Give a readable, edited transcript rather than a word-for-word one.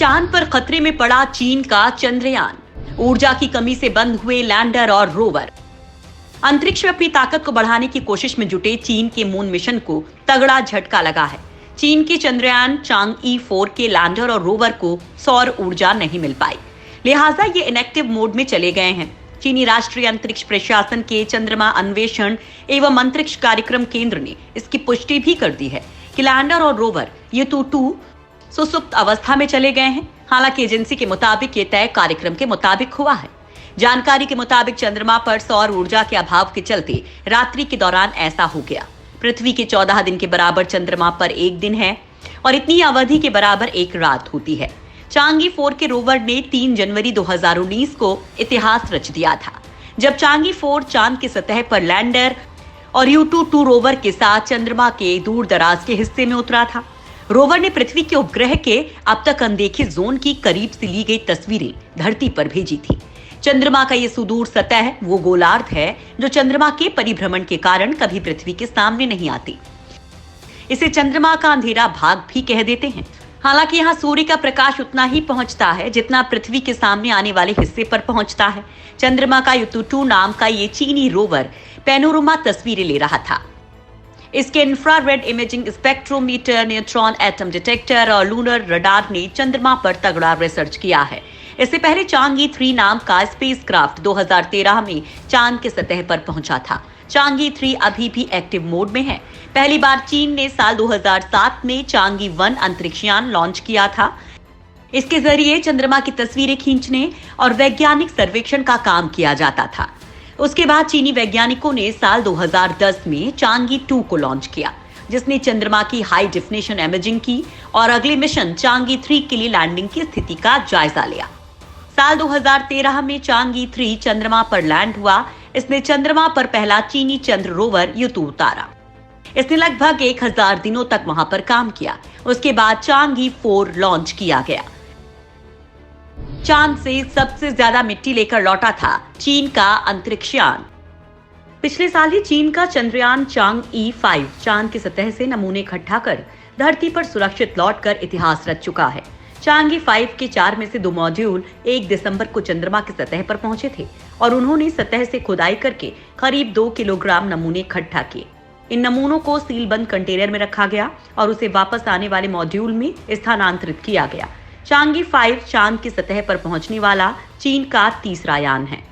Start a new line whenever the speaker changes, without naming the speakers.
चांद पर खतरे में पड़ा चीन का चंद्रयान। ऊर्जा की कमी से बंद हुए लैंडर और रोवर। अंतरिक्ष में अपनी ताकत को बढ़ाने की कोशिश में जुटे चीन के मून मिशन को तगड़ा झटका लगा है। चीन के चंद्रयान चांगई 4 के लैंडर और रोवर को सौर ऊर्जा नहीं मिल पाई, लिहाजा ये इनएक्टिव मोड में चले गए हैं। चीनी राष्ट्रीय अंतरिक्ष प्रशासन के चंद्रमा अन्वेषण एवं अंतरिक्ष कार्यक्रम केंद्र ने इसकी पुष्टि भी कर दी है कि लैंडर और रोवर U-2 सुसुप्त अवस्था में चले गए हैं। हालांकि एजेंसी के मुताबिक ये तय कार्यक्रम के मुताबिक हुआ है। जानकारी के मुताबिक चंद्रमा पर सौर ऊर्जा के अभाव के चलते रात्रि के दौरान ऐसा हो गया। पृथ्वी के 14 दिन के बराबर चंद्रमा पर एक दिन है और इतनी अवधि के बराबर एक रात होती है। चांगी 4 के रोवर ने 3 जनवरी 2019 को इतिहास रच दिया था, जब चांगी 4 चांद की सतह पर लैंडर और U-2 रोवर के साथ चंद्रमा के दूर दराज के हिस्से में उतरा था। रोवर ने पृथ्वी के उपग्रह के अब तक अनदेखे जोन की करीब से ली गई तस्वीरें धरती पर भेजी थी। चंद्रमा का ये सुदूर सतह वो गोलार्ध है जो चंद्रमा के परिभ्रमण के कारण कभी पृथ्वी के सामने नहीं आती। इसे चंद्रमा का अंधेरा भाग भी कह देते हैं। हालांकि यहाँ सूर्य का प्रकाश उतना ही पहुंचता है जितना पृथ्वी के सामने आने वाले हिस्से पर पहुंचता है। चंद्रमा का U-2 नाम का ये चीनी रोवर पैनोरमा तस्वीरें ले रहा था। इसके infrared imaging spectrometer, neutron atom detector और लूनर रडार ने चंद्रमा पर तगड़ा रिसर्च किया है। इससे पहले चांगी 3 नाम का स्पेसक्राफ्ट 2013 में चांद के सतह पर पहुंचा था। चांगी 3 अभी भी एक्टिव मोड में है। पहली बार चीन ने साल 2007 में चांगी 1 अंतरिक्षयान लॉन्च किया था। इसके जरिए चंद्रमा की तस्वीरें खींचने और वैज्ञानिक सर्वेक्षण का काम किया जाता था। उसके बाद चीनी वैज्ञानिकों ने साल 2010 में चांगी 2 को लॉन्च किया, जिसने चंद्रमा की हाई डेफिनेशन इमेजिंग की और अगले मिशन चांगी 3 के लिए लैंडिंग की स्थिति का जायजा लिया। साल 2013 में चांगी 3 चंद्रमा पर लैंड हुआ। इसने चंद्रमा पर पहला चीनी चंद्र रोवर U-2 उतारा। इसने लगभग 1000 दिनों तक वहां पर काम किया। उसके बाद चांगी 4 लॉन्च किया गया। चांद से सबसे ज्यादा मिट्टी लेकर लौटा था चीन का अंतरिक्षयान। पिछले साल ही चीन का चंद्रयान चांगई 5 चांद की सतह से नमूने इकट्ठा कर धरती पर सुरक्षित लौटकर इतिहास रच चुका है। चांगी 5 के 4 में से 2 मॉड्यूल 1 दिसंबर को चंद्रमा की सतह पर पहुंचे थे और उन्होंने सतह से खुदाई करके करीब 2 किलोग्राम नमूने इकट्ठा किए। इन नमूनों को सीलबंद कंटेनर में रखा गया और उसे वापस आने वाले मॉड्यूल में स्थानांतरित किया गया। चांगी 5 चांद की सतह पर पहुंचने वाला चीन का तीसरा यान है।